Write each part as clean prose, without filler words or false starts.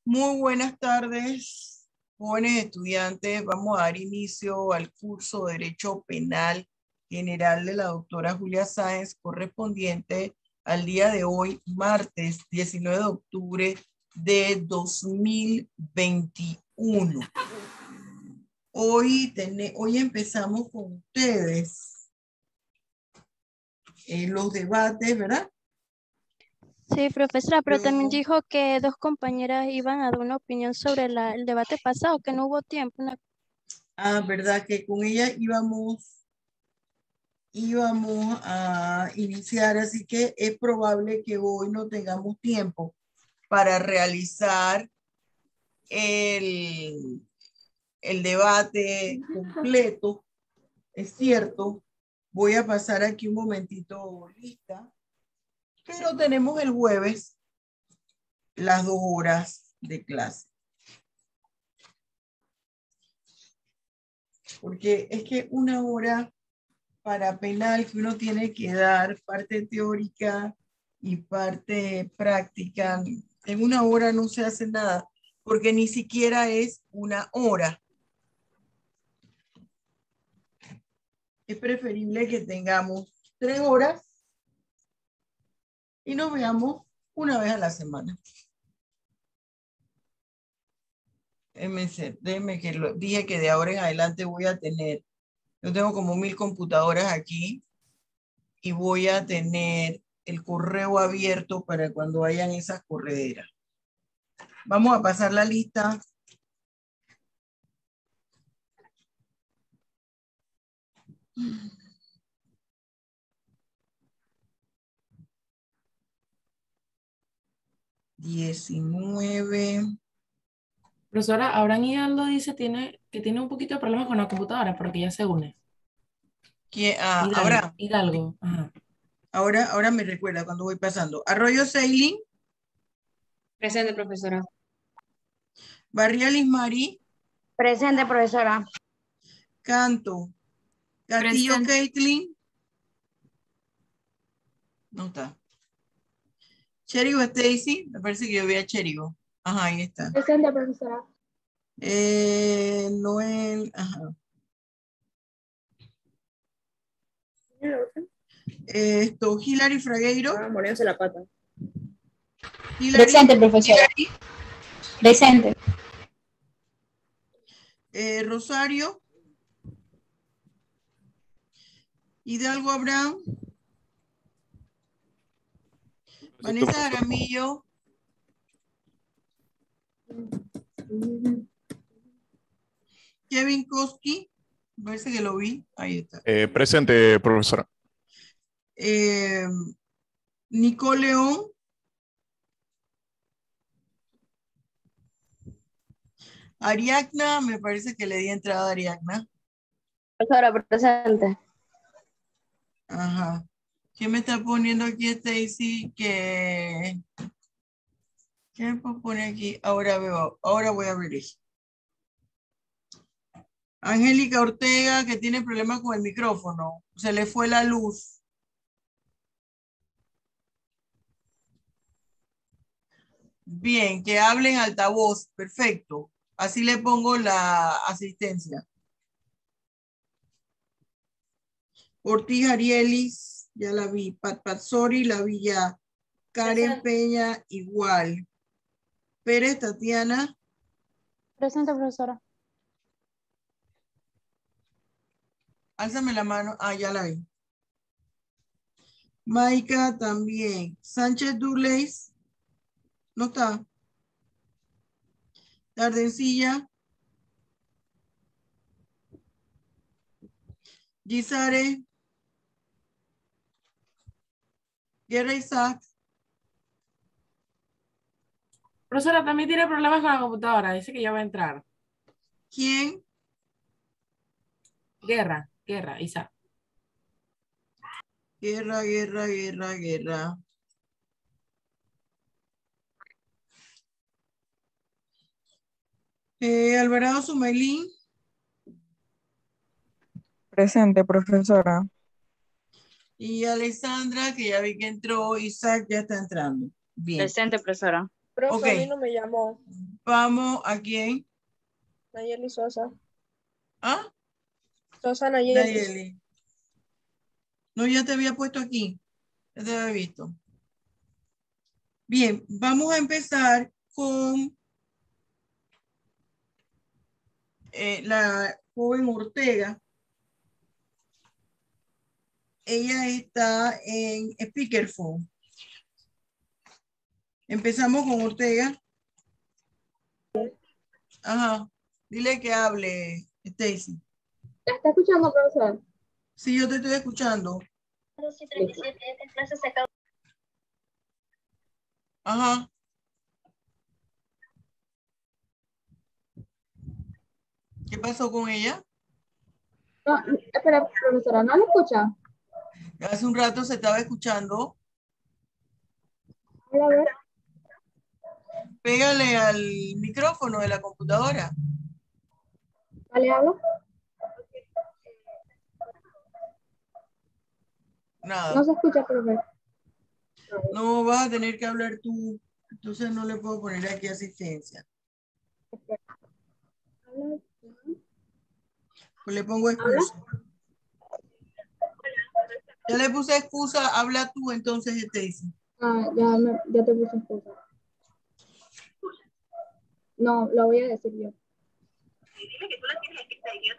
Muy buenas tardes, jóvenes estudiantes. Vamos a dar inicio al curso de Derecho Penal General de la doctora Julia Sáenz, correspondiente al día de hoy, martes 19 de octubre de 2021. Hoy empezamos con ustedes los debates, ¿verdad? Sí, profesora, pero también dijo que dos compañeras iban a dar una opinión sobre el debate pasado, que no hubo tiempo. ¿Verdad? Que con ella íbamos a iniciar, así que es probable que hoy no tengamos tiempo para realizar el debate completo. Es cierto, voy a pasar aquí un momentito lista, pero tenemos el jueves las 2 horas de clase. Porque es que 1 hora para penal que uno tiene que dar parte teórica y parte práctica, en 1 hora no se hace nada, porque ni siquiera es 1 hora. Es preferible que tengamos 3 horas y nos veamos una vez a la semana. Déjeme que dije que de ahora en adelante voy a tener, yo tengo como 1000 computadoras aquí y voy a tener el correo abierto para cuando vayan esas correderas. Vamos a pasar la lista. $19. Profesora, Abraham Hidalgo dice que tiene un poquito de problemas con la computadora, pero que ya se une. Abraham. Hidalgo. Ajá. Ahora me recuerda cuando voy pasando. Arroyo Seilin. Presente, profesora. Barrial Ismari. Presente, profesora. Canto. Castillo Presente. Caitlin. No está. Cherigo Stacy. Me parece que yo vi a Cherigo. Ajá, ahí está. Presente, profesora. Noel. Ajá. Hilary Fragueiro. Muriéndose la pata. Hilary, Presente, profesora. Hilary. Presente. Rosario. Hidalgo Abraham. Vanessa Jaramillo. Kevin Koski. Parece que lo vi. Ahí está. Presente, profesora. Nicole León. Ariadna, me parece que le di entrada a Ariadna. Profesora, presente. Ajá. ¿Qué me está poniendo aquí Stacy? ¿Qué me pone aquí? Ahora voy a ver eso. Angélica Ortega, que tiene problemas con el micrófono. Se le fue la luz. Bien, que hablen altavoz. Perfecto. Así le pongo la asistencia. Ortiz Arielis, ya la vi. Pat Sori, la vi ya. Karen Peña, igual. Pérez Tatiana. Presente, profesora. Álzame la mano. Ya la vi. Maica también. Sánchez Duleis. No está. Tardencilla. Gisare. Guerra Isaac. Profesora, también tiene problemas con la computadora. Dice que ya va a entrar. ¿Quién? Guerra, Isaac. Guerra. Alvarado Sumailín. Presente, profesora. Y Alessandra, que ya vi que entró. Isaac ya está entrando. Bien. Presente, profesora. Ok. A mí no me llamó. Vamos a quién. Nayeli Sosa. ¿Ah? Sosa Nayeli. Nayeli. No, ya te había puesto aquí. Ya te había visto. Bien, vamos a empezar con la joven Ortega. Ella está en speakerphone. Empezamos con Ortega. Ajá. Dile que hable, Stacy. ¿La está escuchando, profesor? Sí, yo te estoy escuchando. Ajá. ¿Qué pasó con ella? No, espera, profesora, ¿no la escucha? Hace un rato se estaba escuchando. A ver. Pégale al micrófono de la computadora. ¿Le hablo? Nada. No se escucha, profesor. No, vas a tener que hablar tú. Entonces no le puedo poner aquí asistencia. Pues le pongo excusa. Ya le puse excusa, habla tú entonces, Stacy. Ah, ya te puse excusa. No, lo voy a decir yo.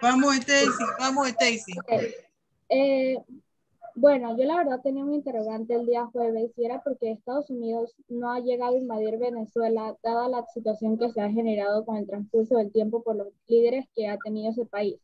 Vamos, Stacy, vamos, Stacy. Okay. Bueno, yo la verdad tenía un interrogante el día jueves y era porque Estados Unidos no ha llegado a invadir Venezuela dada la situación que se ha generado con el transcurso del tiempo por los líderes que ha tenido ese país.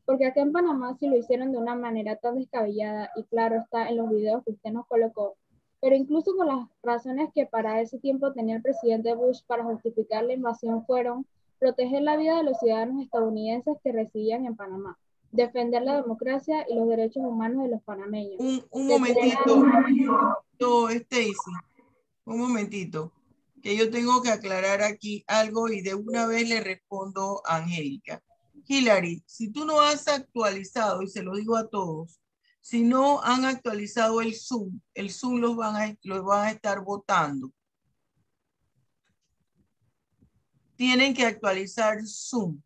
Porque acá en Panamá sí lo hicieron de una manera tan descabellada y claro está en los videos que usted nos colocó, pero incluso con las razones que para ese tiempo tenía el presidente Bush para justificar la invasión fueron proteger la vida de los ciudadanos estadounidenses que residían en Panamá, defender la democracia y los derechos humanos de los panameños. Un momentito, no, Stacy, un momentito, que yo tengo que aclarar aquí algo y de una vez le respondo a Angélica. Hilary, si tú no has actualizado, y se lo digo a todos, si no han actualizado el Zoom los van a estar votando. Tienen que actualizar Zoom.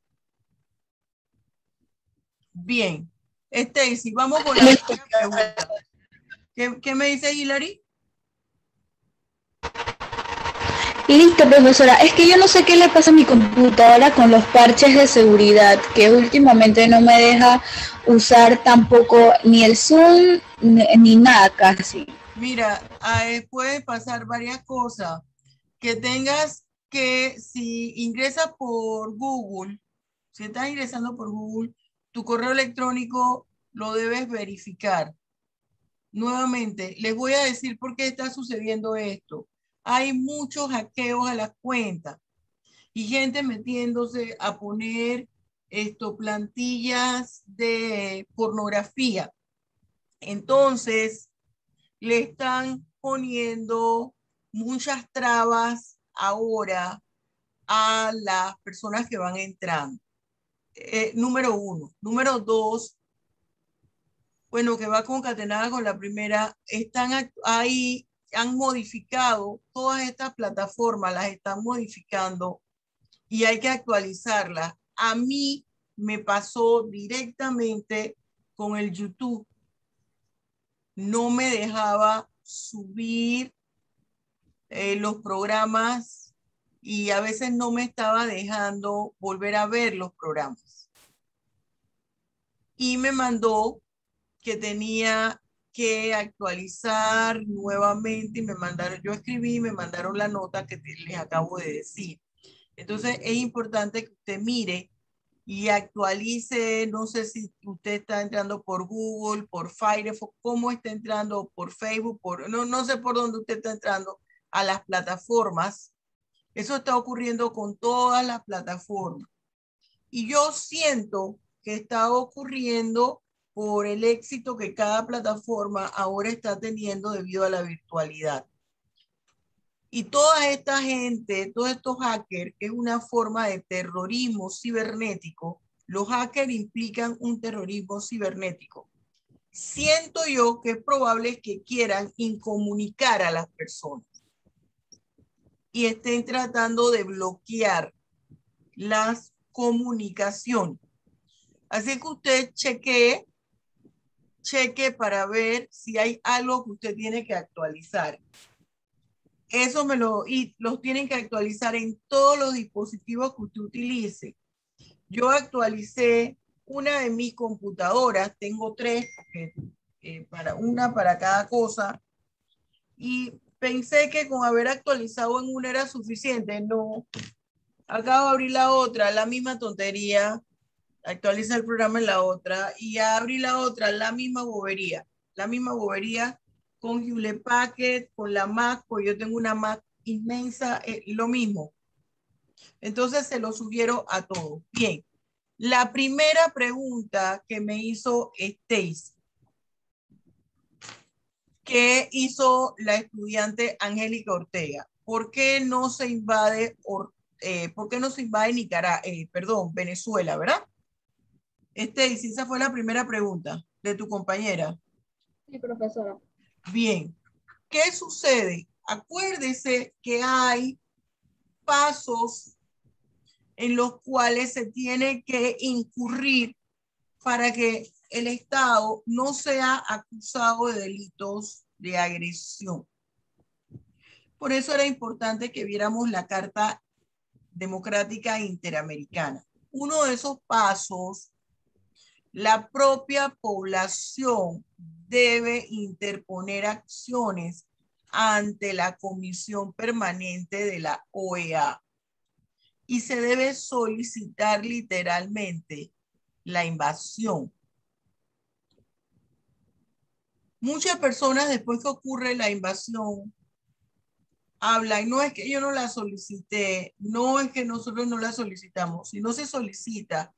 Bien. Stacy, vamos con la pregunta. ¿Qué me dice Hilary? Listo, profesora. Es que yo no sé qué le pasa a mi computadora con los parches de seguridad, que últimamente no me deja usar tampoco ni el Zoom ni nada casi. Mira, puede pasar varias cosas. Que tengas que, si ingresas por Google, si estás ingresando por Google, tu correo electrónico lo debes verificar. Nuevamente, les voy a decir por qué está sucediendo esto. Hay muchos hackeos a las cuentas y gente metiéndose a poner plantillas de pornografía. Entonces, le están poniendo muchas trabas ahora a las personas que van entrando. Número uno. Número dos, bueno, que va concatenada con la primera, están ahí, han modificado todas estas plataformas, las están modificando y hay que actualizarlas. A mí me pasó directamente con el YouTube. No me dejaba subir los programas y a veces no me estaba dejando volver a ver los programas. Y me mandó que tenía que actualizar nuevamente y me mandaron, yo escribí, me mandaron la nota que les acabo de decir. Entonces es importante que usted mire y actualice, no sé si usted está entrando por Google, por Firefox, cómo está entrando por Facebook, no sé por dónde usted está entrando a las plataformas. Eso está ocurriendo con todas las plataformas. Y yo siento que está ocurriendo por el éxito que cada plataforma ahora está teniendo debido a la virtualidad. Y toda esta gente, todos estos hackers, que es una forma de terrorismo cibernético, los hackers implican un terrorismo cibernético. Siento yo que es probable que quieran incomunicar a las personas. y estén tratando de bloquear las comunicaciones. Así que usted cheque para ver si hay algo que usted tiene que actualizar. Eso y los tienen que actualizar en todos los dispositivos que usted utilice. Yo actualicé una de mis computadoras, tengo 3, una para cada cosa, y pensé que con haber actualizado en una era suficiente. No, acabo de abrir la otra, la misma tontería, actualiza el programa en la otra, y abrí la otra, la misma bobería con Hewlett Packard, con la Mac, pues yo tengo una Mac inmensa, lo mismo. Entonces se lo sugiero a todos. Bien, la primera pregunta que me hizo Stacy, que hizo la estudiante Angélica Ortega, ¿por qué no se invade, Venezuela, verdad? Stacy, esa fue la primera pregunta de tu compañera. Sí, profesora. Bien, ¿qué sucede? Acuérdese que hay pasos en los cuales se tiene que incurrir para que el Estado no sea acusado de delitos de agresión. Por eso era importante que viéramos la Carta Democrática Interamericana. Uno de esos pasos, la propia población debe interponer acciones ante la Comisión Permanente de la OEA y se debe solicitar literalmente la invasión. Muchas personas después que ocurre la invasión hablan, no es que yo no la solicité, no es que nosotros no la solicitamos. Si no se solicita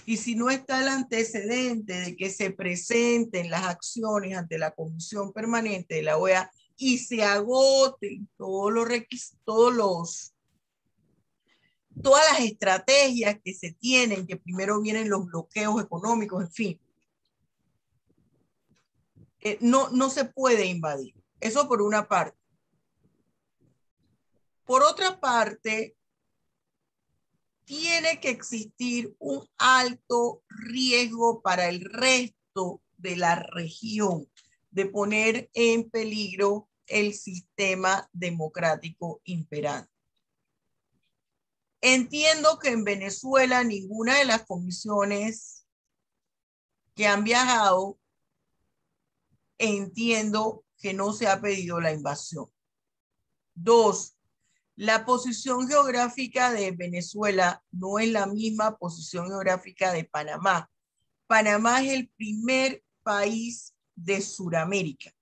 y si no está el antecedente de que se presenten las acciones ante la Comisión Permanente de la OEA y se agoten todos los requisitos, todas las estrategias que se tienen, que primero vienen los bloqueos económicos, en fin, no se puede invadir. Eso por una parte. Por otra parte, tiene que existir un alto riesgo para el resto de la región de poner en peligro el sistema democrático imperante. Entiendo que en Venezuela ninguna de las comisiones que han viajado, entiendo que no se ha pedido la invasión. 2, la posición geográfica de Venezuela no es la misma posición geográfica de Panamá. Panamá es el primer país de Sudamérica.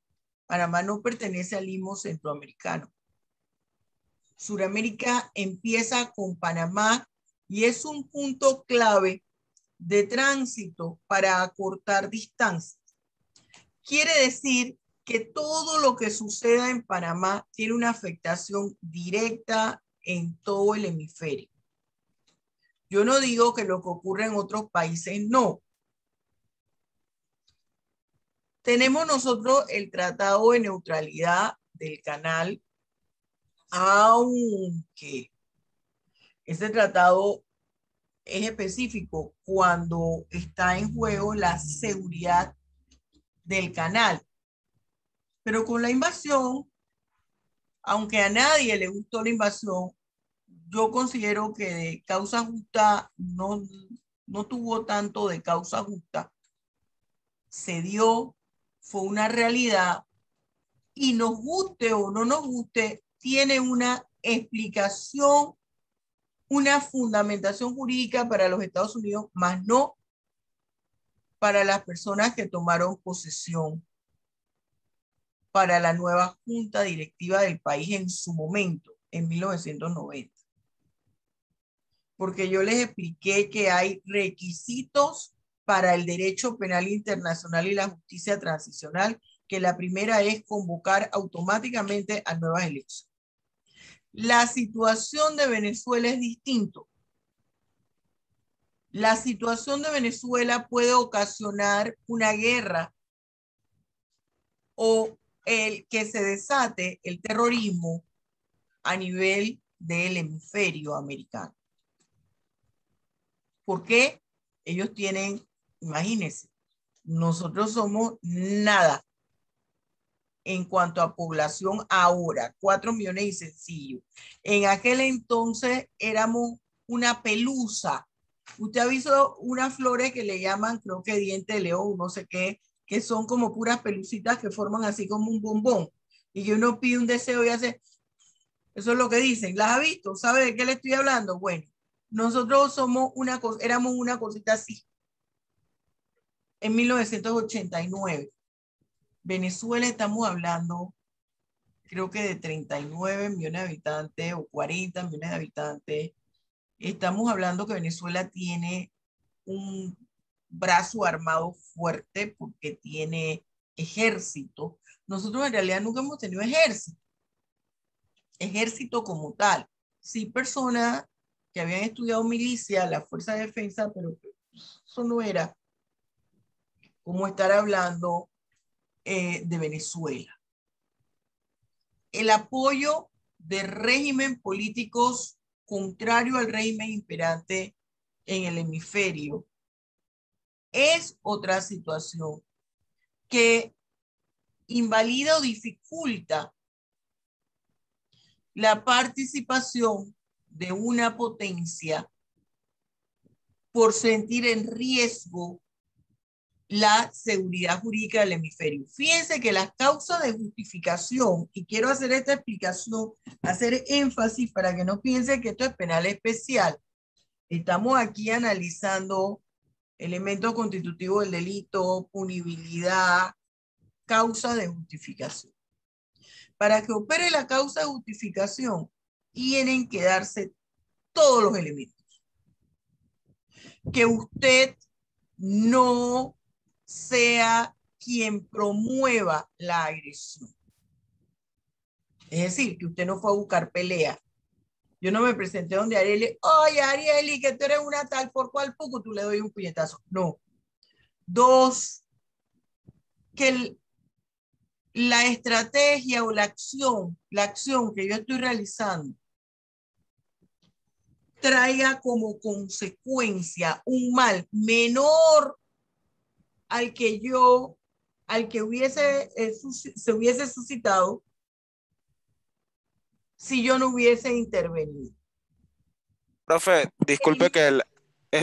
Panamá no pertenece al istmo centroamericano. Sudamérica empieza con Panamá y es un punto clave de tránsito para acortar distancias. Quiere decir que todo lo que suceda en Panamá tiene una afectación directa en todo el hemisferio. Yo no digo que lo que ocurre en otros países no. Tenemos nosotros el Tratado de Neutralidad del Canal, aunque ese tratado es específico cuando está en juego la seguridad del canal. Pero con la invasión, aunque a nadie le gustó la invasión, yo considero que de causa justa no tuvo tanto de causa justa. Se dio, fue una realidad y nos guste o no nos guste, tiene una explicación, una fundamentación jurídica para los Estados Unidos, más no para las personas que tomaron posesión para la nueva junta directiva del país en su momento, en 1990. Porque yo les expliqué que hay requisitos para el derecho penal internacional y la justicia transicional, que la primera es convocar automáticamente a nuevas elecciones. La situación de Venezuela es distinto. La situación de Venezuela puede ocasionar una guerra o el que se desate el terrorismo a nivel del hemisferio americano. ¿Por qué? Ellos tienen, imagínense, nosotros somos nada en cuanto a población ahora, 4 millones y sencillo. En aquel entonces éramos una pelusa. Usted ha visto unas flores que le llaman, creo que diente de león, no sé qué, que son como puras pelucitas que forman así como un bombón. Y que uno pide un deseo y hace, eso es lo que dicen. ¿Las ha visto? ¿Sabe de qué le estoy hablando? Bueno, nosotros somos una cosa, éramos una cosita así. En 1989. Venezuela estamos hablando, creo que de 39 millones de habitantes o 40 millones de habitantes. Estamos hablando que Venezuela tiene un brazo armado fuerte porque tiene ejército. Nosotros en realidad nunca hemos tenido ejército como tal. Sí, personas que habían estudiado milicia, la fuerza de defensa, pero eso no era como estar hablando de Venezuela. El apoyo de régimen políticos contrario al régimen imperante en el hemisferio es otra situación que invalida o dificulta la participación de una potencia por sentir en riesgo la seguridad jurídica del hemisferio. Fíjense que las causas de justificación, y quiero hacer esta explicación, hacer énfasis para que no piensen que esto es penal especial. Estamos aquí analizando elementos constitutivos del delito, punibilidad, causa de justificación. Para que opere la causa de justificación, tienen que darse todos los elementos. Que usted no sea quien promueva la agresión. Es decir, que usted no fue a buscar pelea. Yo no me presenté donde Arieli, oye Arieli, que tú eres una tal, por cual poco tú le doy un puñetazo. No. 2, que la estrategia o la acción que yo estoy realizando traiga como consecuencia un mal menor al que se hubiese suscitado si yo no hubiese intervenido. Profe, disculpe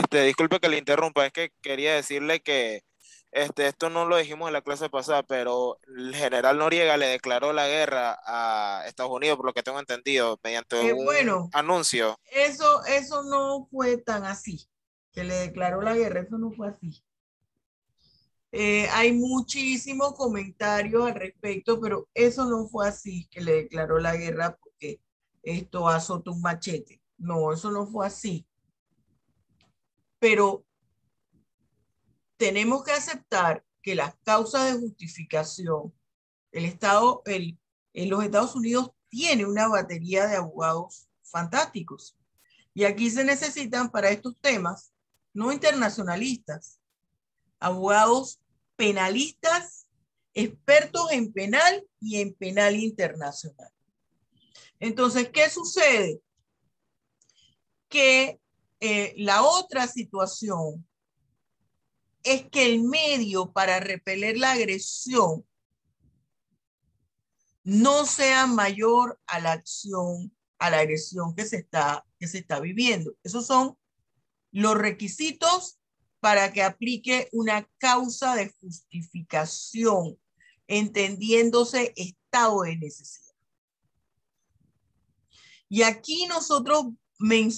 disculpe que le interrumpa, es que quería decirle que esto no lo dijimos en la clase pasada, pero el general Noriega le declaró la guerra a Estados Unidos, por lo que tengo entendido, mediante un Bueno, anuncio. Eso no fue tan así, que le declaró la guerra, eso no fue así. Hay muchísimos comentarios al respecto, pero eso no fue así, que le declaró la guerra porque esto azotó un machete. No, eso no fue así. Pero tenemos que aceptar que las causas de justificación, en los Estados Unidos tiene una batería de abogados fantásticos. Y aquí se necesitan para estos temas, no internacionalistas, abogados penalistas, expertos en penal y en penal internacional. Entonces, ¿qué sucede? Que la otra situación es que el medio para repeler la agresión no sea mayor a la acción, a la agresión que se está viviendo. Esos son los requisitos para que aplique una causa de justificación, entendiéndose estado de necesidad. Y aquí nosotros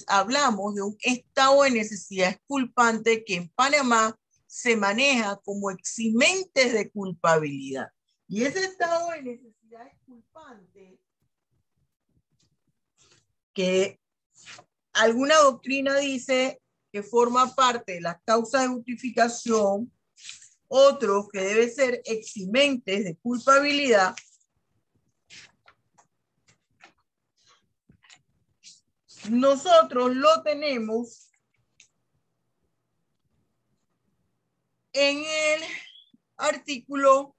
hablamos de un estado de necesidad exculpante que en Panamá se maneja como eximentes de culpabilidad. Y ese estado de necesidad exculpante, que alguna doctrina dice que forma parte de las causas de justificación, otros que debe ser eximentes de culpabilidad, nosotros lo tenemos en el artículo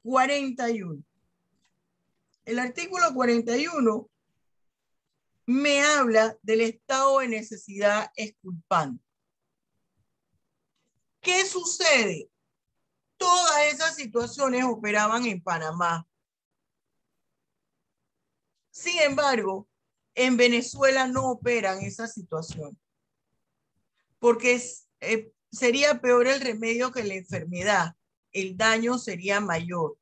41. El artículo 41 me habla del estado de necesidad exculpante. ¿Qué sucede? Todas esas situaciones operaban en Panamá. Sin embargo, en Venezuela no operan esas situaciones, porque sería peor el remedio que la enfermedad. El daño sería mayor.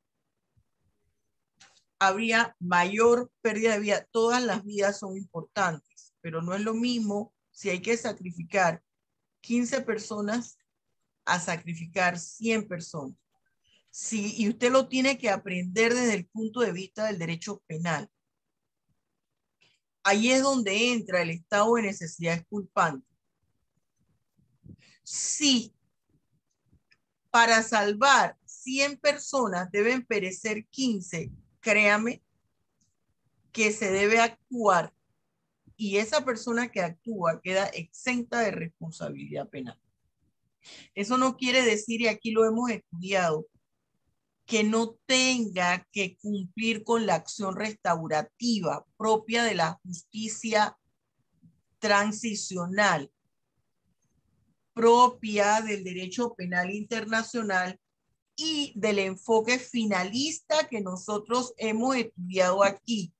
Habría mayor pérdida de vida. Todas las vidas son importantes, pero no es lo mismo si hay que sacrificar 15 personas a sacrificar 100 personas. Sí, y usted lo tiene que aprender desde el punto de vista del derecho penal. Ahí es donde entra el estado de necesidad exculpante. Sí, para salvar 100 personas deben perecer 15, créame que se debe actuar y esa persona que actúa queda exenta de responsabilidad penal. Eso no quiere decir, y aquí lo hemos estudiado, que no tenga que cumplir con la acción restaurativa propia de la justicia transicional, propia del derecho penal internacional y del enfoque finalista que nosotros hemos estudiado aquí.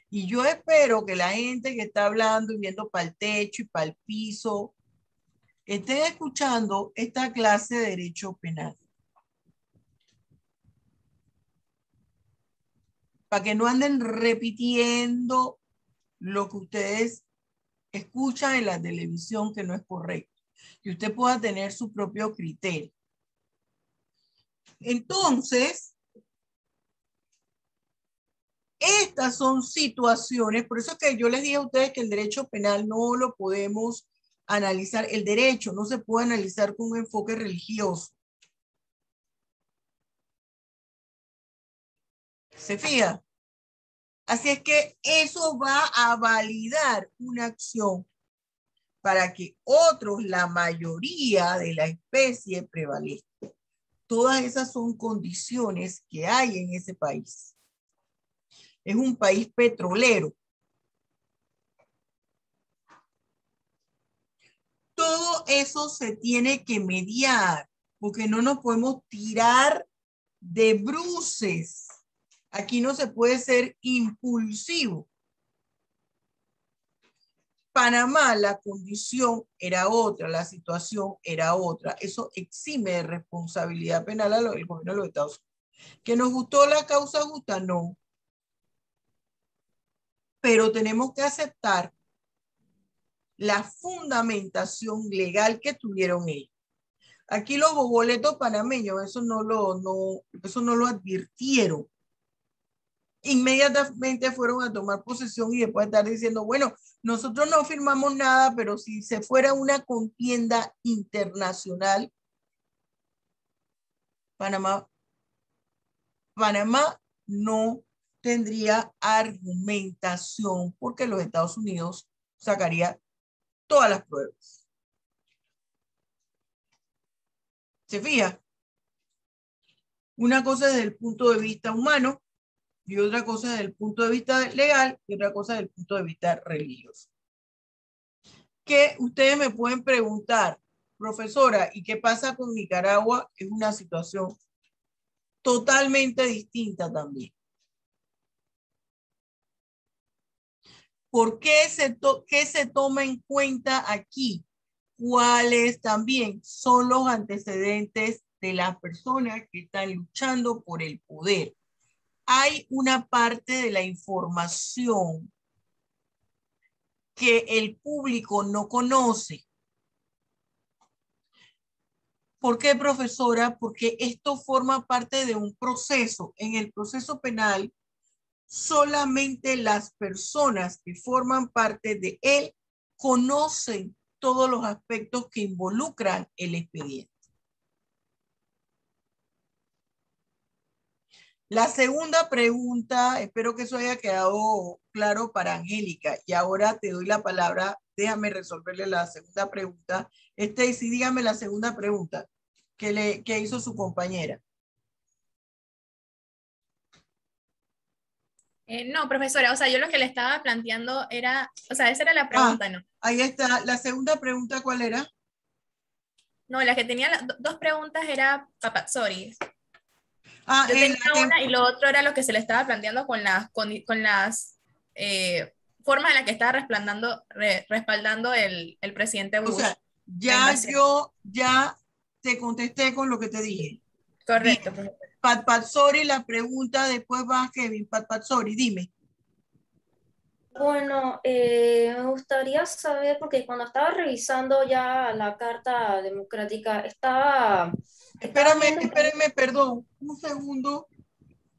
Y yo espero que la gente que está hablando y viendo para el techo y para el piso estén escuchando esta clase de derecho penal. Para que no anden repitiendo lo que ustedes escuchan en la televisión que no es correcto. Y usted pueda tener su propio criterio. Entonces, estas son situaciones, por eso es que yo les dije a ustedes que el derecho penal no lo podemos analizar, el derecho no se puede analizar con un enfoque religioso. ¿Se fija? Así es que eso va a validar una acción para que otros, la mayoría de la especie, prevalezca. Todas esas son condiciones que hay en ese país. Es un país petrolero. Todo eso se tiene que mediar, porque no nos podemos tirar de bruces. Aquí no se puede ser impulsivo. Panamá, la condición era otra, la situación era otra. Eso exime de responsabilidad penal al gobierno de los Estados Unidos. ¿Que nos gustó la causa justa? No. Pero tenemos que aceptar la fundamentación legal que tuvieron ellos. Aquí los boletos panameños, eso no lo advirtieron. Inmediatamente fueron a tomar posesión y después de estar diciendo, bueno, nosotros no firmamos nada, pero si se fuera una contienda internacional, Panamá no tendría argumentación porque los Estados Unidos sacaría todas las pruebas. ¿Se fija? Una cosa desde el punto de vista humano y otra cosa desde el punto de vista legal y otra cosa desde el punto de vista religioso. Que ustedes me pueden preguntar, profesora, ¿y qué pasa con Nicaragua? Es una situación totalmente distinta también. ¿Por qué qué se toma en cuenta aquí? ¿Cuáles también son los antecedentes de las personas que están luchando por el poder? Hay una parte de la información que el público no conoce. ¿Por qué, profesora? Porque esto forma parte de un proceso. En el proceso penal, solamente las personas que forman parte de él conocen todos los aspectos que involucran el expediente. La segunda pregunta, espero que eso haya quedado claro para Angélica. Y ahora te doy la palabra. Déjame resolverle la segunda pregunta. Stacy, dígame la segunda pregunta que hizo su compañera. No, profesora, o sea, yo lo que le estaba planteando era, o sea, esa era la pregunta, ¿no? Ahí está. La segunda pregunta, ¿cuál era? No, la que tenía dos preguntas era Papazzori. Ah, Yo tenía una y lo otro era lo que se le estaba planteando con las formas en las que estaba respaldando el presidente Bush. O sea, la invasión. ya te contesté con lo que te dije. Correcto. Pat Pazzori, la pregunta, después va Kevin. Pat Pazzori, dime. Bueno, me gustaría saber, porque cuando estaba revisando ya la Carta Democrática, estaba viendo que- Espérame, perdón, un segundo,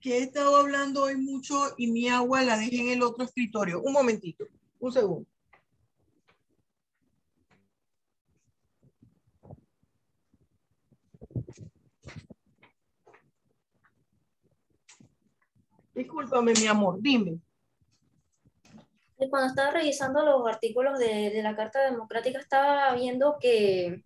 que he estado hablando hoy mucho y mi agua la dejé en el otro escritorio. Un momentito, un segundo. Discúlpame, mi amor, dime. Cuando estaba revisando los artículos de la Carta Democrática, estaba viendo que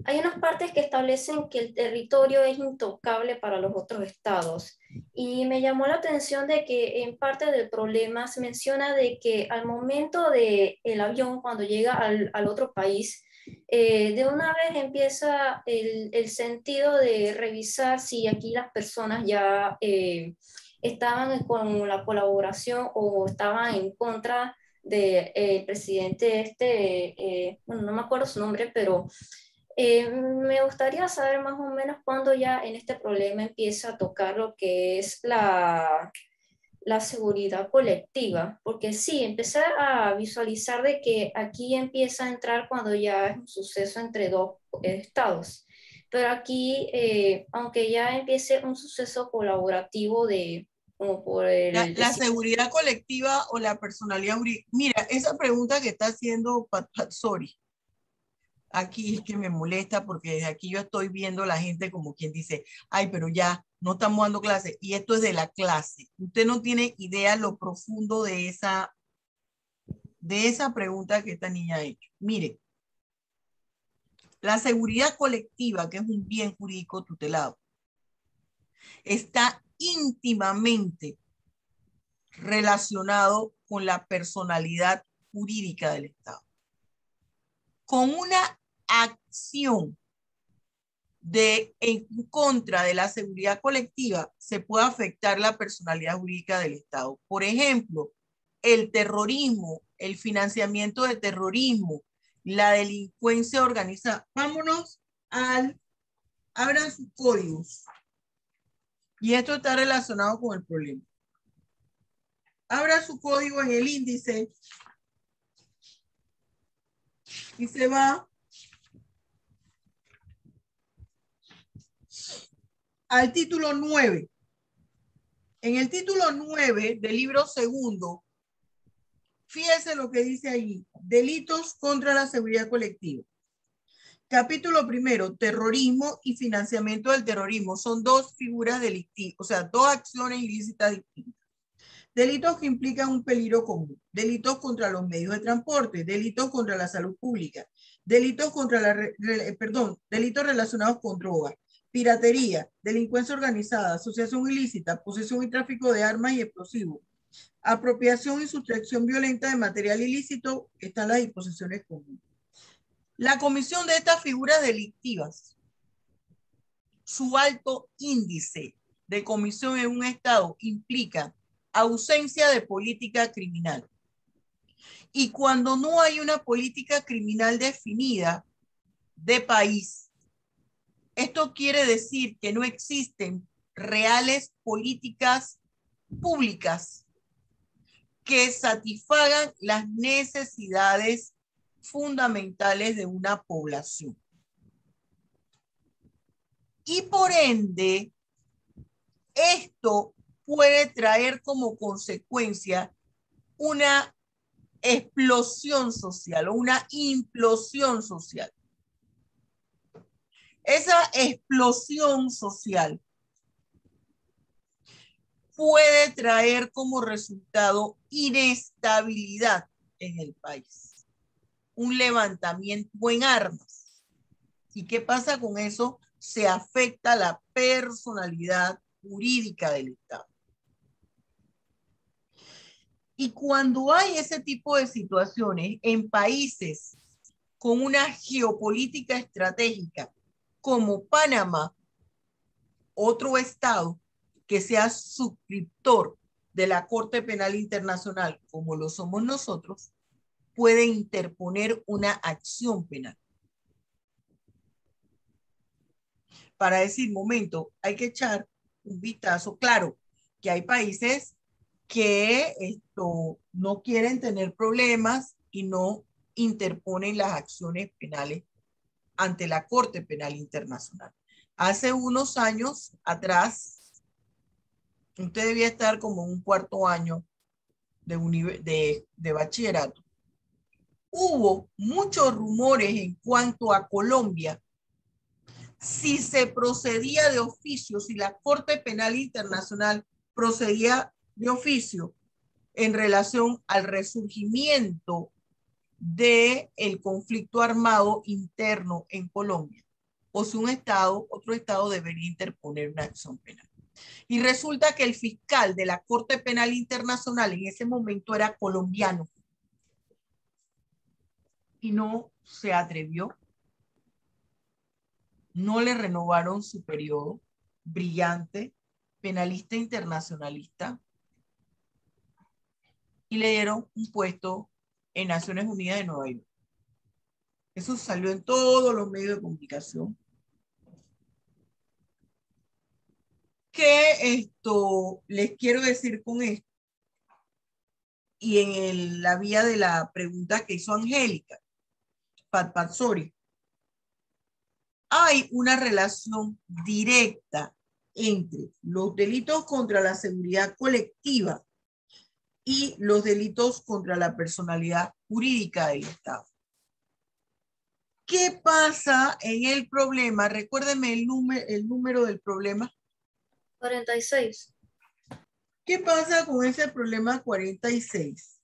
hay unas partes que establecen que el territorio es intocable para los otros estados. Y me llamó la atención de que en parte del problema se menciona de que al momento del avión, cuando llega al otro país, de una vez empieza el sentido de revisar si aquí las personas ya estaban con la colaboración o estaban en contra del presidente bueno, no me acuerdo su nombre, pero me gustaría saber más o menos cuándo ya en este problema empieza a tocar lo que es la seguridad colectiva, porque sí, empecé a visualizar de que aquí empieza a entrar cuando ya es un suceso entre dos estados, pero aquí, aunque ya empiece un suceso colaborativo como por La seguridad colectiva o la personalidad jurídica. Mira, esa pregunta que está haciendo Pat Pazzori, aquí es que me molesta porque desde aquí yo estoy viendo la gente como quien dice, ay, pero ya no estamos dando clase y esto es de la clase. Usted no tiene idea lo profundo de esa pregunta que esta niña ha hecho. Mire, la seguridad colectiva, que es un bien jurídico tutelado, está íntimamente relacionado con la personalidad jurídica del Estado. Con una acción en contra de la seguridad colectiva se puede afectar la personalidad jurídica del Estado. Por ejemplo, el terrorismo, el financiamiento de terrorismo, la delincuencia organizada. Vámonos abran sus códigos. Y esto está relacionado con el problema. Abra su código en el índice y se va al título 9. En el título 9 del libro segundo, fíjese lo que dice allí: delitos contra la seguridad colectiva. Capítulo primero, terrorismo y financiamiento del terrorismo. Son dos figuras delictivas, o sea, dos acciones ilícitas distintas. Delitos que implican un peligro común, delitos contra los medios de transporte, delitos contra la salud pública, delitos delitos relacionados con drogas, piratería, delincuencia organizada, asociación ilícita, posesión y tráfico de armas y explosivos, apropiación y sustracción violenta de material ilícito, están las disposiciones comunes. La comisión de estas figuras delictivas, su alto índice de comisión en un estado implica ausencia de política criminal. Y cuando no hay una política criminal definida de país, esto quiere decir que no existen reales políticas públicas que satisfagan las necesidades fundamentales de una población. Y por ende, esto puede traer como consecuencia una explosión social o una implosión social. Esa explosión social puede traer como resultado inestabilidad en el país, un levantamiento en armas. ¿Y qué pasa con eso? Se afecta la personalidad jurídica del Estado. Y cuando hay ese tipo de situaciones en países con una geopolítica estratégica como Panamá, otro estado que sea suscriptor de la Corte Penal Internacional, como lo somos nosotros, puede interponer una acción penal. Para decir, momento, hay que echar un vistazo. Claro que hay países que no quieren tener problemas y no interponen las acciones penales ante la Corte Penal Internacional. Hace unos años atrás, usted debía estar como en un cuarto año de bachillerato. Hubo muchos rumores en cuanto a Colombia, si se procedía de oficio, si la Corte Penal Internacional procedía de oficio en relación al resurgimiento del conflicto armado interno en Colombia, o si otro estado debería interponer una acción penal. Y resulta que el fiscal de la Corte Penal Internacional en ese momento era colombiano y no se atrevió. No le renovaron su periodo. Brillante, penalista internacionalista, y le dieron un puesto en Naciones Unidas de Nueva York. Eso salió en todos los medios de comunicación. ¿Qué les quiero decir con esto? Y en la vía de la pregunta que hizo Angélica Patpatsori, hay una relación directa entre los delitos contra la seguridad colectiva y los delitos contra la personalidad jurídica del Estado. ¿Qué pasa en el problema? Recuérdeme el número del problema. 46. ¿Qué pasa con ese problema 46?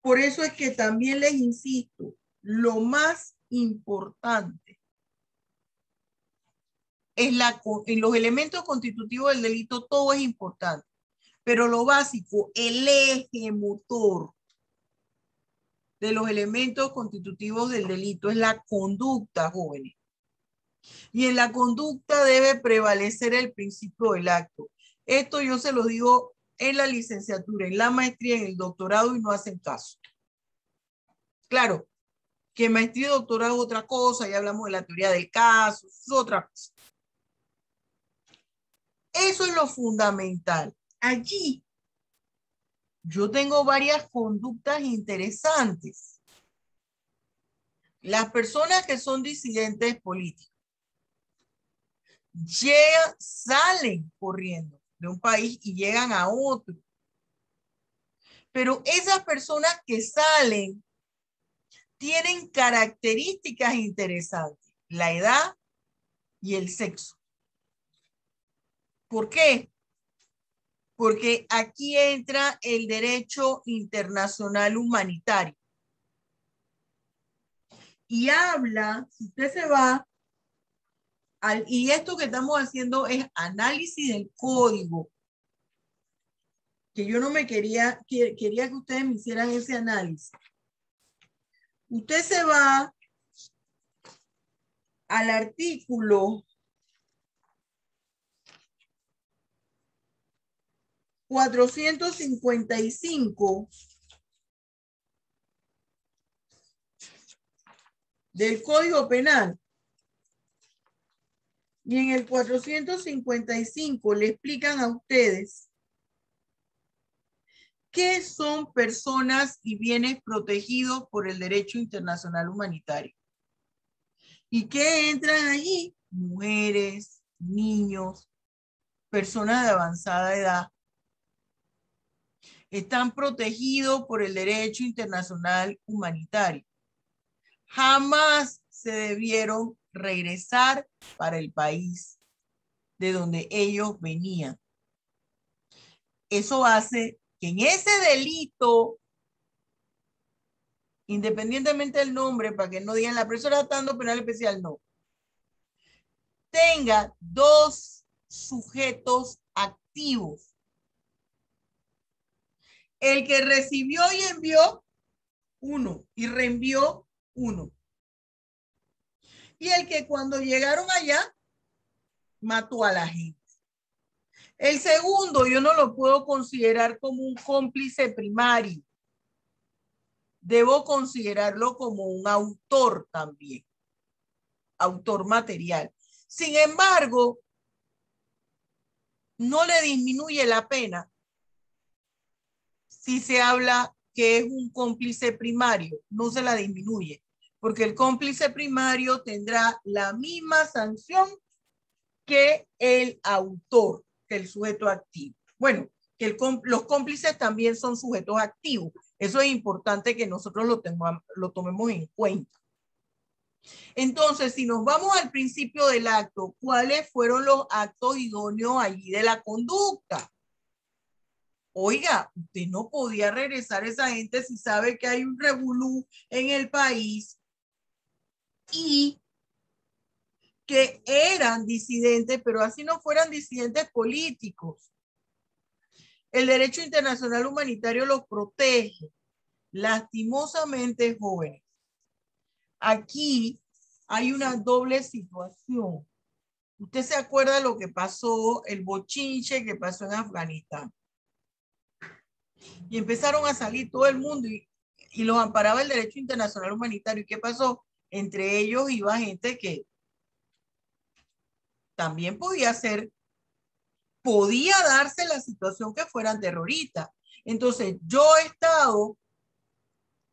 Por eso es que también les insisto, lo más importante es en los elementos constitutivos del delito, todo es importante, pero lo básico, el eje motor de los elementos constitutivos del delito es la conducta, jóvenes. Y en la conducta debe prevalecer el principio del acto. Esto yo se lo digo en la licenciatura, en la maestría, en el doctorado, y no hacen caso. Claro, que maestría y doctorado es otra cosa, ya hablamos de la teoría del caso, es otra cosa. Eso es lo fundamental. Allí yo tengo varias conductas interesantes. Las personas que son disidentes políticos salen corriendo de un país y llegan a otro. Pero esas personas que salen tienen características interesantes, la edad y el sexo. ¿Por qué? Porque aquí entra el derecho internacional humanitario. Y habla, si usted se va, y esto que estamos haciendo es análisis del código, que yo no me quería que ustedes me hicieran ese análisis. Usted se va al artículo 455 del Código Penal. Y en el 455 le explican a ustedes qué son personas y bienes protegidos por el derecho internacional humanitario. ¿Y qué entran allí? Mujeres, niños, personas de avanzada edad. Están protegidos por el derecho internacional humanitario. Jamás se debieron regresar para el país de donde ellos venían. Eso hace que en ese delito, independientemente del nombre, para que no digan la persona está dando penal especial, no, tenga dos sujetos activos. El que recibió y envió, 1. Y reenvió, 1. Y el que cuando llegaron allá, mató a la gente. El segundo, yo no lo puedo considerar como un cómplice primario. Debo considerarlo como un autor también. Autor material. Sin embargo, no le disminuye la pena si se habla que es un cómplice primario. No se la disminuye, porque el cómplice primario tendrá la misma sanción que el autor, que el sujeto activo. Bueno, que los cómplices también son sujetos activos. Eso es importante que nosotros lo tomemos en cuenta. Entonces, si nos vamos al principio del acto, ¿cuáles fueron los actos idóneos allí de la conducta? Oiga, usted no podía regresar a esa gente si sabe que hay un revolú en el país y que eran disidentes, pero así no fueran disidentes políticos. El derecho internacional humanitario los protege. Lastimosamente, jóvenes, aquí hay una doble situación. Usted se acuerda de lo que pasó, el bochinche que pasó en Afganistán. Y empezaron a salir todo el mundo y los amparaba el derecho internacional humanitario. ¿Y qué pasó? Entre ellos iba gente que también podía darse la situación que fueran terroristas. Entonces, yo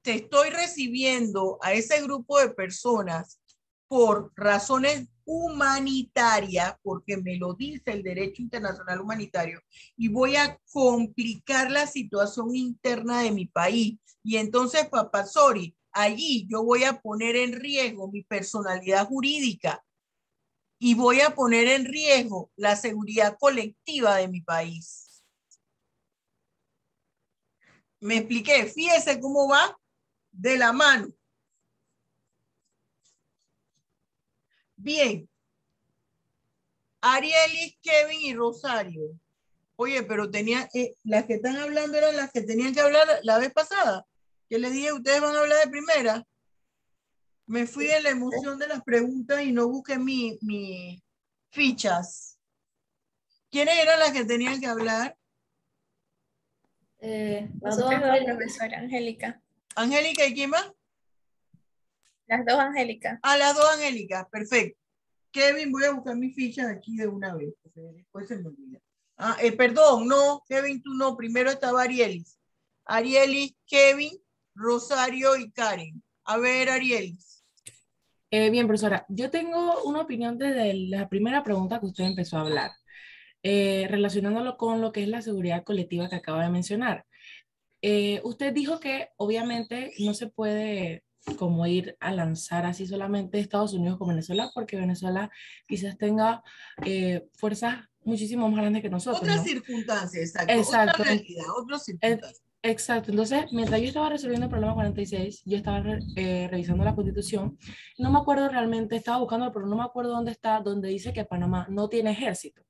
te estoy recibiendo a ese grupo de personas por razones humanitarias, porque me lo dice el derecho internacional humanitario, y voy a complicar la situación interna de mi país. Y entonces, Papasori, allí yo voy a poner en riesgo mi personalidad jurídica y voy a poner en riesgo la seguridad colectiva de mi país. ¿Me expliqué? Fíjese cómo va de la mano. Bien. Arielis, Kevin y Rosario. Oye, pero las que están hablando eran las que tenían que hablar la vez pasada. Que les dije, ustedes van a hablar de primera. Me fui en la emoción de las preguntas y no busqué mis fichas. ¿Quiénes eran las que tenían que hablar? Las dos Nosotros dos, profesora Angélica. ¿Angélica y quién más? Las dos Angélica. Ah, las dos Angélica, perfecto. Kevin, voy a buscar mis fichas aquí de una vez, porque después se me olvida. Perdón, no, Kevin, tú no. Primero estaba Arielis. Arielis, Kevin, Rosario y Karen. A ver, Arielis. Bien, profesora, yo tengo una opinión desde la primera pregunta que usted empezó a hablar, relacionándolo con lo que es la seguridad colectiva que acaba de mencionar. Usted dijo que obviamente no se puede como ir a lanzar así solamente Estados Unidos con Venezuela, porque Venezuela quizás tenga fuerzas muchísimo más grandes que nosotros. Otras ¿no? circunstancias, exacto. Exacto. Otra realidad, otras circunstancias. Exacto, entonces mientras yo estaba resolviendo el problema 46, yo estaba revisando la Constitución, no me acuerdo realmente, estaba buscando, pero no me acuerdo dónde está, donde dice que Panamá no tiene ejército,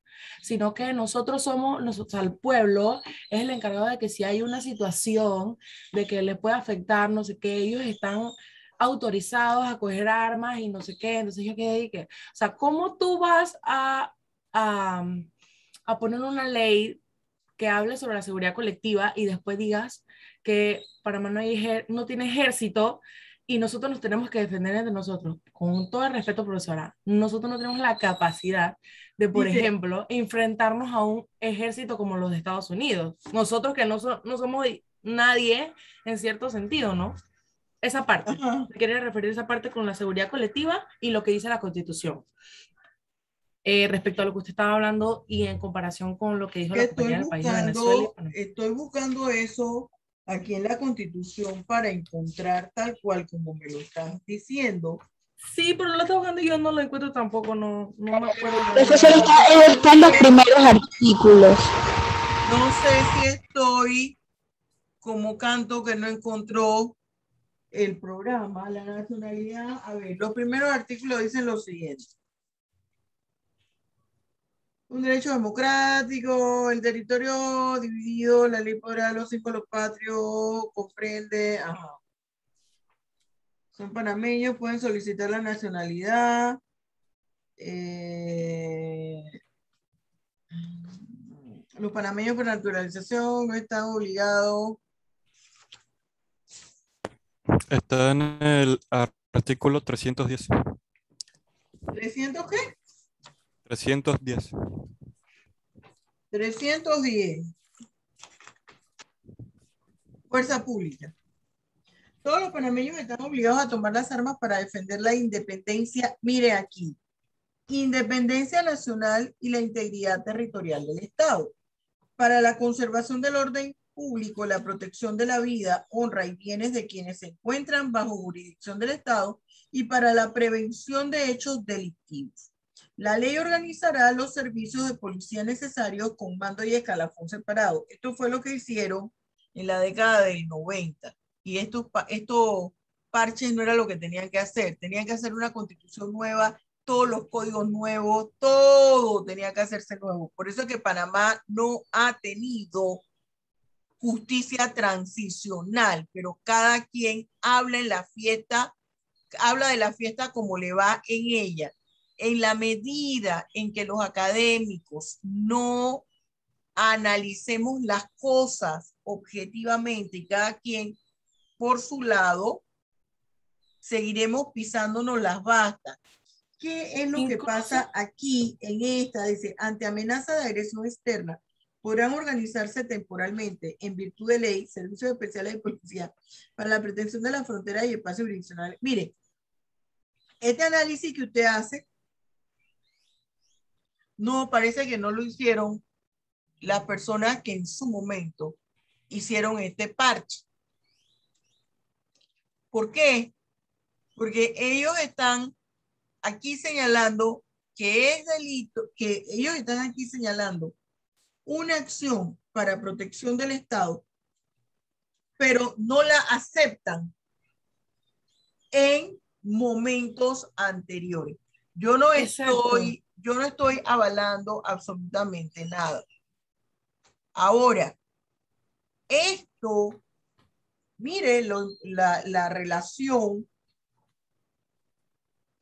sino que nosotros somos, o sea, el pueblo es el encargado de que si hay una situación de que le puede afectar, no sé qué, ellos están autorizados a coger armas y no sé qué, entonces yo quedé y que, o sea, ¿cómo tú vas a poner una ley que hable sobre la seguridad colectiva y después digas que Panamá no tiene ejército y nosotros nos tenemos que defender entre nosotros? Con todo el respeto, profesora, nosotros no tenemos la capacidad de, por ejemplo, enfrentarnos a un ejército como los de Estados Unidos. Nosotros que no somos nadie en cierto sentido, ¿no? Esa parte. Quiere referir a esa parte con la seguridad colectiva y lo que dice la Constitución. Respecto a lo que usted estaba hablando y en comparación con lo que dijo la compañera del país de Venezuela. Estoy buscando eso aquí en la Constitución para encontrar tal cual como me lo estás diciendo. Sí, pero lo estoy buscando y yo no lo encuentro tampoco, no me acuerdo. Profesor, está en los primeros artículos. No sé si estoy como canto que no encontró el programa, la nacionalidad. A ver, los primeros artículos dicen lo siguiente. Un derecho democrático, el territorio dividido, la ley para los símbolos patrios, comprende, ajá. Son panameños, pueden solicitar la nacionalidad. Los panameños por naturalización no están obligados. Está en el artículo 310. ¿300 qué? 310. 310. Fuerza pública. Todos los panameños están obligados a tomar las armas para defender la independencia. Mire aquí. Independencia nacional y la integridad territorial del Estado. Para la conservación del orden público, la protección de la vida, honra y bienes de quienes se encuentran bajo jurisdicción del Estado y para la prevención de hechos delictivos. La ley organizará los servicios de policía necesarios con mando y escalafón separado. Esto fue lo que hicieron en la década del 90. Y estos parches no era lo que tenían que hacer. Tenían que hacer una constitución nueva, todos los códigos nuevos, todo tenía que hacerse nuevo. Por eso es que Panamá no ha tenido justicia transicional, pero cada quien habla en la fiesta, habla de la fiesta como le va en ella. En la medida en que los académicos no analicemos las cosas objetivamente y cada quien por su lado, seguiremos pisándonos las bastas. ¿Qué es lo que pasa aquí en esta? Dice, ante amenaza de agresión externa, podrán organizarse temporalmente en virtud de ley, servicios especiales de policía para la protección de las fronteras y espacios jurisdiccionales. Mire, este análisis que usted hace, no parece que no lo hicieron las personas que en su momento hicieron este parche. ¿Por qué? Porque ellos están aquí señalando que es delito, que ellos están aquí señalando una acción para protección del Estado, pero no la aceptan en momentos anteriores. Yo no estoy avalando absolutamente nada. Ahora, esto, mire la relación.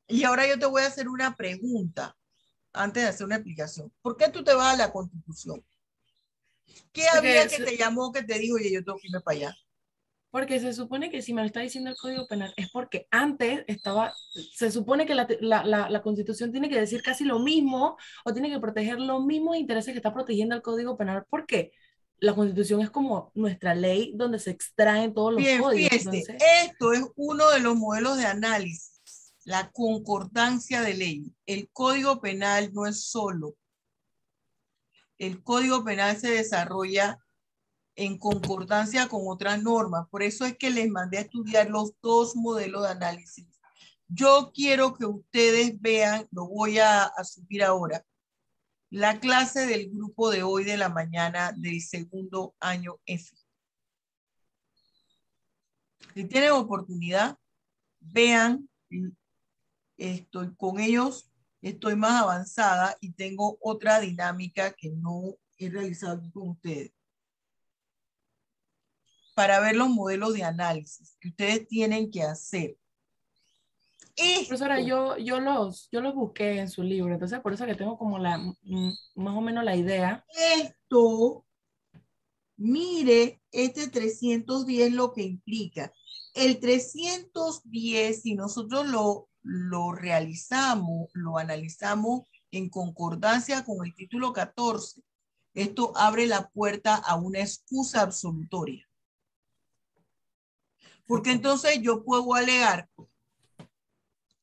Y ahora yo te voy a hacer una pregunta antes de hacer una explicación. ¿Por qué tú te vas a la Constitución? ¿Qué había que te llamó, que te dijo, oye, yo tengo que irme para allá? Porque se supone que si me lo está diciendo el Código Penal es porque antes estaba, se supone que la Constitución tiene que decir casi lo mismo o tiene que proteger los mismos intereses que está protegiendo el Código Penal. ¿Por qué? La Constitución es como nuestra ley donde se extraen todos los códigos. Fíjense, Entonces, esto es uno de los modelos de análisis. La concordancia de ley. El Código Penal no es solo. El Código Penal se desarrolla en concordancia con otras normas. Por eso es que les mandé a estudiar los dos modelos de análisis. Yo quiero que ustedes vean, lo voy a subir ahora, la clase del grupo de hoy de la mañana del segundo año F. Si tienen oportunidad, vean. Estoy con ellos, estoy más avanzada y tengo otra dinámica que no he realizado aquí con ustedes. Para ver los modelos de análisis que ustedes tienen que hacer. Profesora, yo los busqué en su libro, entonces por eso que tengo como más o menos la idea. Esto, mire, este 310 lo que implica. El 310, si nosotros lo realizamos, lo analizamos en concordancia con el título 14, esto abre la puerta a una excusa absolutoria. Porque entonces yo puedo alegar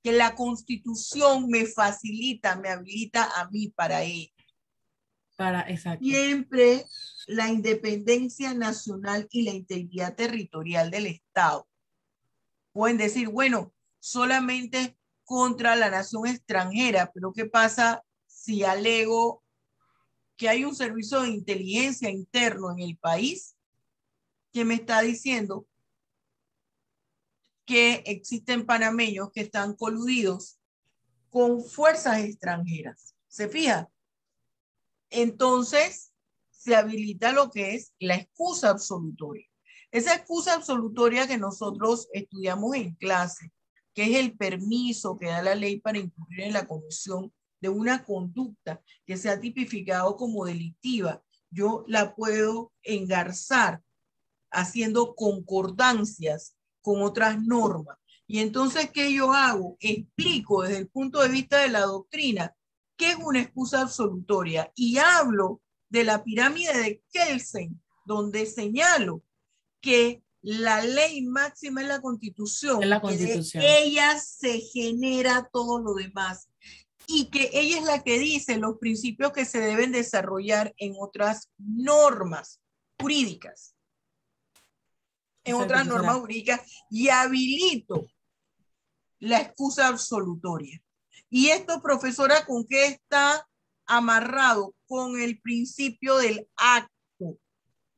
que la Constitución me facilita, me habilita a mí para ello. Exacto. Siempre la independencia nacional y la integridad territorial del Estado. Pueden decir, bueno, solamente contra la nación extranjera, pero ¿qué pasa si alego que hay un servicio de inteligencia interno en el país que me está diciendo que existen panameños que están coludidos con fuerzas extranjeras? ¿Se fija? Entonces, se habilita lo que es la excusa absolutoria. Esa excusa absolutoria que nosotros estudiamos en clase, que es el permiso que da la ley para incurrir en la comisión de una conducta que sea tipificado como delictiva, yo la puedo engarzar haciendo concordancias con otras normas. Y entonces, ¿qué yo hago? Explico desde el punto de vista de la doctrina qué es una excusa absolutoria y hablo de la pirámide de Kelsen, donde señalo que la ley máxima es la Constitución, Es la que de Constitución. ella se genera todo lo demás y que ella es la que dice los principios que se deben desarrollar en otras normas jurídicas. En Exacto, otras profesora. normas jurídicas y habilito la excusa absolutoria. Y esto, profesora, ¿con qué está amarrado? Con el principio del acto,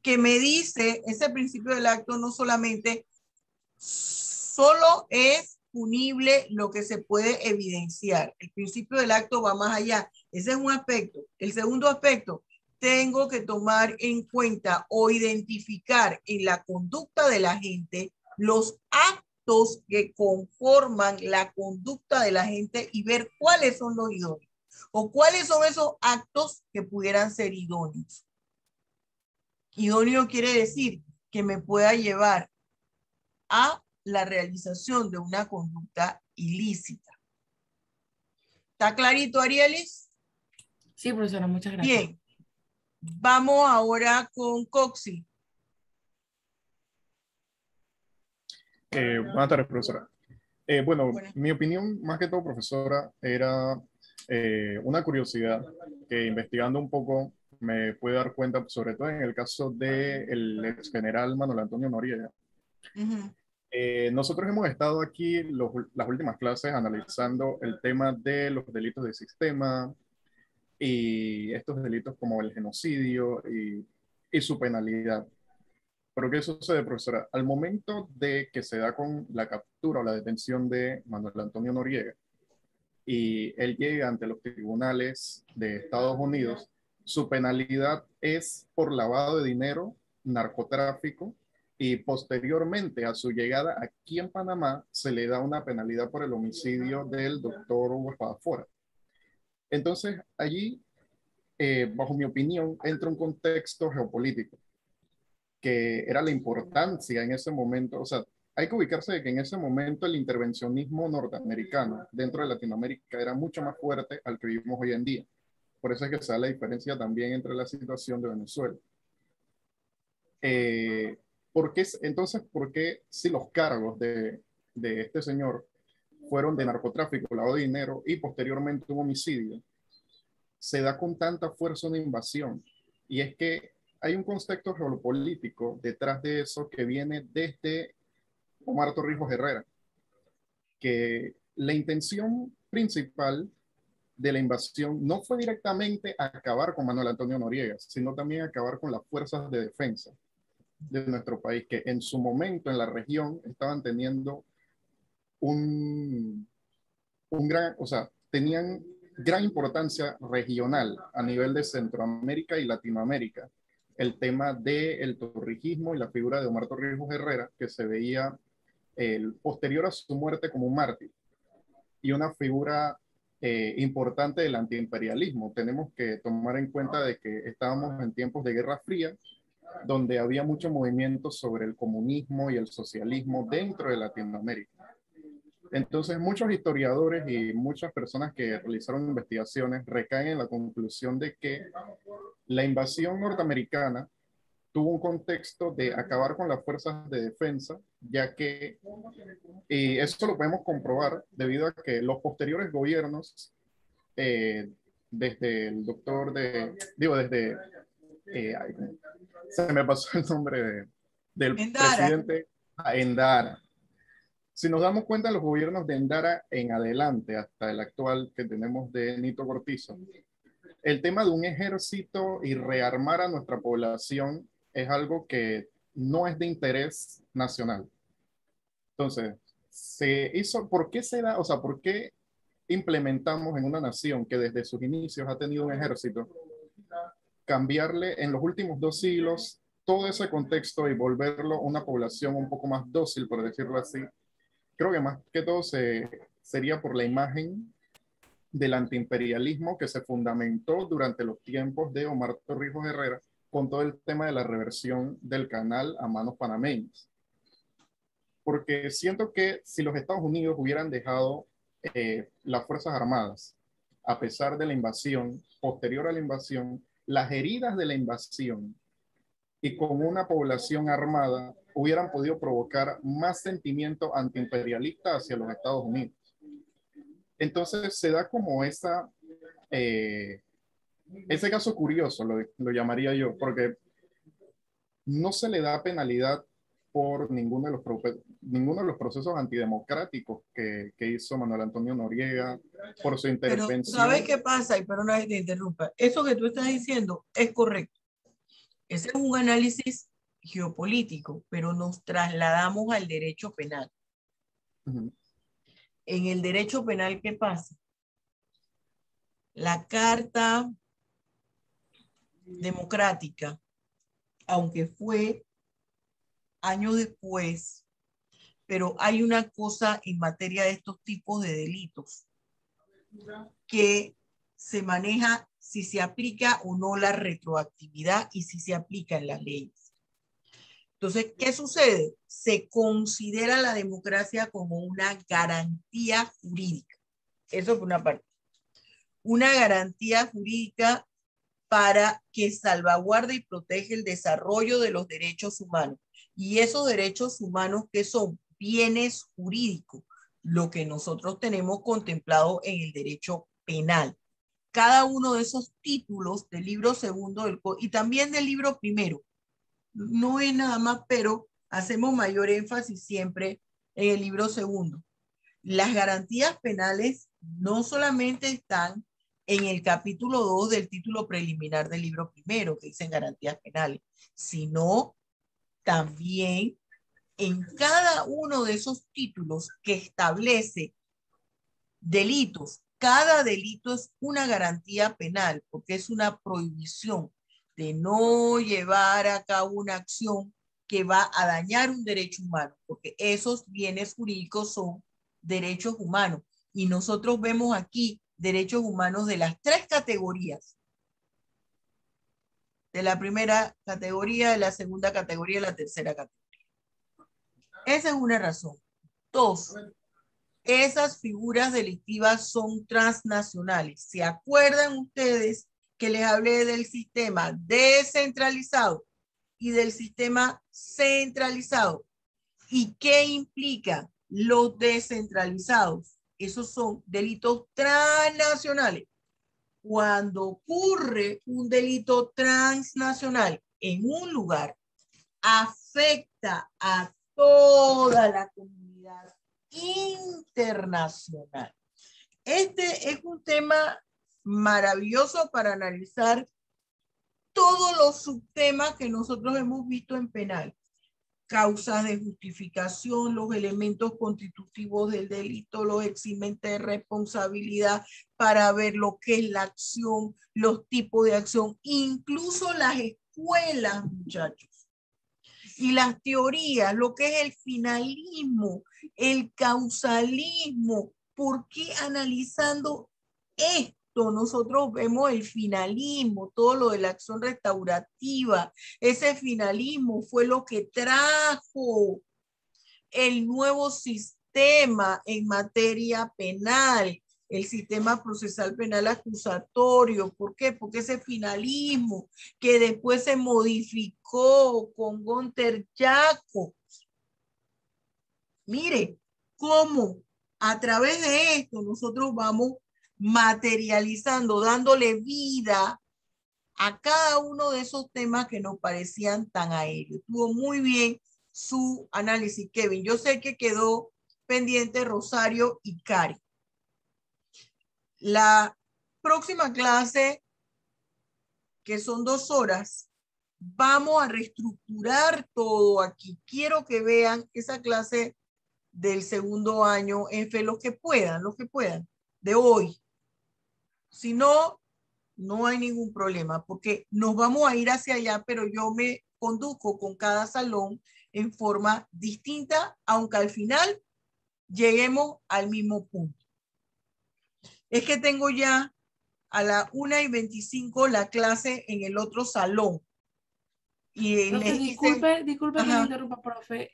que me dice, ese principio del acto no solamente, solo es punible lo que se puede evidenciar. El principio del acto va más allá. Ese es un aspecto. El segundo aspecto, tengo que tomar en cuenta o identificar en la conducta de la gente los actos que conforman la conducta de la gente y ver cuáles son los idóneos o cuáles son esos actos que pudieran ser idóneos. Idóneo quiere decir que me pueda llevar a la realización de una conducta ilícita. ¿Está clarito, Arielis? Sí, profesora, muchas gracias. Bien. Vamos ahora con Coxi. Buenas tardes, profesora. Bueno, mi opinión, más que todo, profesora, era una curiosidad que investigando un poco me pude dar cuenta, sobre todo en el caso del ex general Manuel Antonio Noriega. Nosotros hemos estado aquí las últimas clases analizando el tema de los delitos de sistema y estos delitos como el genocidio y su penalidad. Pero ¿qué sucede, profesora? Al momento de que se da con la captura o la detención de Manuel Antonio Noriega y él llega ante los tribunales de Estados Unidos, su penalidad es por lavado de dinero, narcotráfico, y posteriormente a su llegada aquí en Panamá se le da una penalidad por el homicidio del doctor Hugo Espadafora. Entonces allí, bajo mi opinión, entra un contexto geopolítico, que era la importancia en ese momento. O sea, hay que ubicarse de que en ese momento el intervencionismo norteamericano dentro de Latinoamérica era mucho más fuerte al que vivimos hoy en día. Por eso es que se da la diferencia también entre la situación de Venezuela. Entonces, ¿por qué si los cargos de este señor fueron de narcotráfico, lavado de dinero y posteriormente un homicidio, se da con tanta fuerza una invasión? Y es que hay un contexto geopolítico detrás de eso que viene desde Omar Torrijos Herrera, que la intención principal de la invasión no fue directamente acabar con Manuel Antonio Noriega, sino también acabar con las fuerzas de defensa de nuestro país, que en su momento en la región estaban teniendo tenían gran importancia regional a nivel de Centroamérica y Latinoamérica. El tema del torrijismo y la figura de Omar Torrijos Herrera, que se veía posterior a su muerte como un mártir y una figura importante del antiimperialismo. Tenemos que tomar en cuenta de que estábamos en tiempos de Guerra Fría, donde había mucho movimiento sobre el comunismo y el socialismo dentro de Latinoamérica. Entonces, muchos historiadores y muchas personas que realizaron investigaciones recaen en la conclusión de que la invasión norteamericana tuvo un contexto de acabar con las fuerzas de defensa, ya que, y eso lo podemos comprobar debido a que los posteriores gobiernos, desde el doctor se me pasó el nombre del Endara. presidente Endara. Si nos damos cuenta, los gobiernos de Endara en adelante, hasta el actual que tenemos de Nito Cortizo, el tema de un ejército y rearmar a nuestra población es algo que no es de interés nacional. Entonces, se hizo, ¿por qué se da? O sea, ¿por qué implementamos en una nación que desde sus inicios ha tenido un ejército cambiarle en los últimos 2 siglos todo ese contexto y volverlo una población un poco más dócil, por decirlo así, creo que más que todo sería por la imagen del antiimperialismo que se fundamentó durante los tiempos de Omar Torrijos Herrera con todo el tema de la reversión del canal a manos panameñas. Porque siento que si los Estados Unidos hubieran dejado las Fuerzas Armadas, a pesar de la invasión, posterior a la invasión, las heridas de la invasión y con una población armada hubieran podido provocar más sentimiento antiimperialista hacia los Estados Unidos. Entonces se da como ese caso curioso, lo llamaría yo, porque no se le da penalidad por ninguno de los procesos antidemocráticos que hizo Manuel Antonio Noriega, por su intervención. Pero, ¿sabes qué pasa? Y perdona que te interrumpa. Eso que tú estás diciendo es correcto. Ese es un análisis geopolítico, pero nos trasladamos al derecho penal. Uh-huh. En el derecho penal, ¿qué pasa? La Carta Democrática, aunque fue años después, pero hay una cosa en materia de estos tipos de delitos que se maneja si se aplica o no la retroactividad y si se aplica en las leyes. Entonces, ¿qué sucede? Se considera la democracia como una garantía jurídica. Eso por una parte. Una garantía jurídica para que salvaguarde y protege el desarrollo de los derechos humanos. Y esos derechos humanos, ¿qué son? Bienes jurídicos, lo que nosotros tenemos contemplado en el derecho penal. Cada uno de esos títulos del libro segundo y también del libro primero, no es nada más, pero hacemos mayor énfasis siempre en el libro segundo. Las garantías penales no solamente están en el capítulo 2 del título preliminar del libro primero, que dicen garantías penales, sino también en cada uno de esos títulos que establece delitos. Cada delito es una garantía penal, porque es una prohibición de no llevar a cabo una acción que va a dañar un derecho humano, porque esos bienes jurídicos son derechos humanos. Y nosotros vemos aquí derechos humanos de las 3 categorías. De la primera categoría, de la segunda categoría y la tercera categoría. Esa es una razón. 2, esas figuras delictivas son transnacionales. ¿Se acuerdan ustedes que les hablé del sistema descentralizado y del sistema centralizado? ¿Y qué implica los descentralizados? Esos son delitos transnacionales. Cuando ocurre un delito transnacional en un lugar, afecta a toda la comunidad internacional. Este es un tema maravilloso para analizar todos los subtemas que nosotros hemos visto en penal. Causas de justificación, los elementos constitutivos del delito, los eximentes de responsabilidad para ver lo que es la acción, los tipos de acción, incluso las escuelas, muchachos. Y las teorías, lo que es el finalismo, el causalismo. ¿Por qué analizando esto nosotros vemos el finalismo, todo lo de la acción restaurativa? Ese finalismo fue lo que trajo el nuevo sistema en materia penal, el sistema procesal penal acusatorio. ¿Por qué? Porque ese finalismo que después se modificó con Gunter Jacob. Mire cómo a través de esto nosotros vamos materializando, dándole vida a cada uno de esos temas que nos parecían tan aéreos. Estuvo muy bien su análisis, Kevin. Yo sé que quedó pendiente Rosario y Cari. La próxima clase, que son 2 horas, vamos a reestructurar todo aquí. Quiero que vean esa clase del segundo año, los que puedan, de hoy. Si no, No hay ningún problema porque nos vamos a ir hacia allá, pero yo me conduzco con cada salón en forma distinta, aunque al final lleguemos al mismo punto. Es que tengo ya a las 1:25 la clase en el otro salón. Y Profe, les disculpe que Ajá. le interrumpa, profe.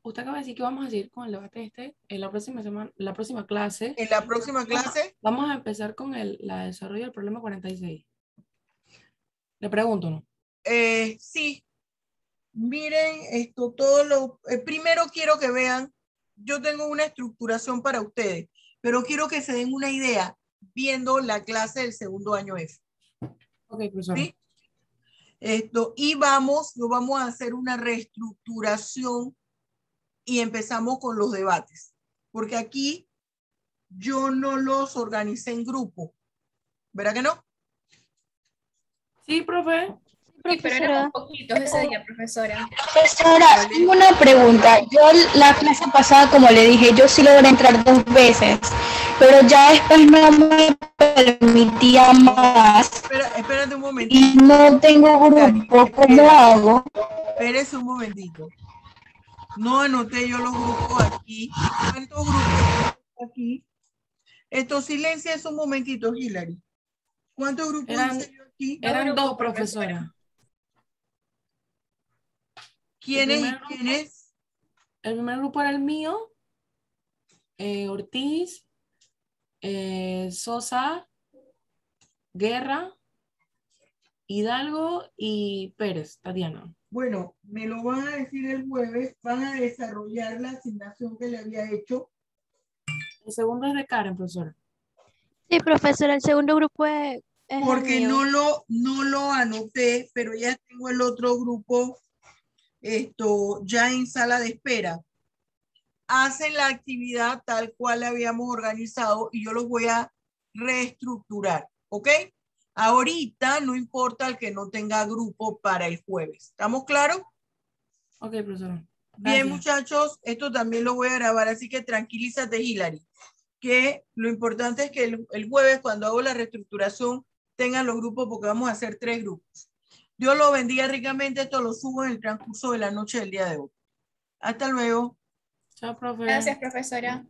Usted acaba de decir que vamos a seguir con el debate en la próxima semana, la próxima clase. En la próxima clase. Vamos a empezar con la desarrollo del problema 46. Le pregunto, ¿no? Sí. Miren esto, todo lo... primero quiero que vean, yo tengo una estructuración para ustedes, pero quiero que se den una idea viendo la clase del segundo año F. Ok, profesor. ¿Sí? Y no vamos a hacer una reestructuración y empezamos con los debates, porque aquí yo no los organicé en grupo, ¿verdad que no? Sí, profe. Sí, pero éramos poquitos ese día, profesora. Profesora, tengo una pregunta. Yo la clase pasada, como le dije, yo sí logré entrar 2 veces, pero ya después no me permitía más. Espérate un momentito. Y no tengo grupo, ¿cómo hago? Espérese un momentito. No anoté yo los grupos aquí. ¿Cuántos grupos aquí? Silencia un momentito, Hilary. ¿Cuántos grupos hice yo aquí? Eran 2, profesora. ¿Quién es? El primer grupo era el mío, Ortiz, Sosa, Guerra, Hidalgo y Pérez, Tatiana. Bueno, me lo van a decir el jueves, van a desarrollar la asignación que le había hecho. El segundo es de Karen, profesora. Sí, profesora, el segundo grupo es Porque el mío. no lo anoté, pero ya tengo el otro grupo ya en sala de espera. Hacen la actividad tal cual la habíamos organizado y yo los voy a reestructurar, ¿ok? Ahorita no importa el que no tenga grupo para el jueves. ¿Estamos claros? Ok, profesora. Bien, muchachos, esto también lo voy a grabar, así que tranquilízate, Hilary, que lo importante es que el jueves, cuando hago la reestructuración, tengan los grupos porque vamos a hacer 3 grupos. Dios los bendiga ricamente, esto lo subo en el transcurso de la noche del día de hoy. Hasta luego. Chao, profe. Gracias, profesora.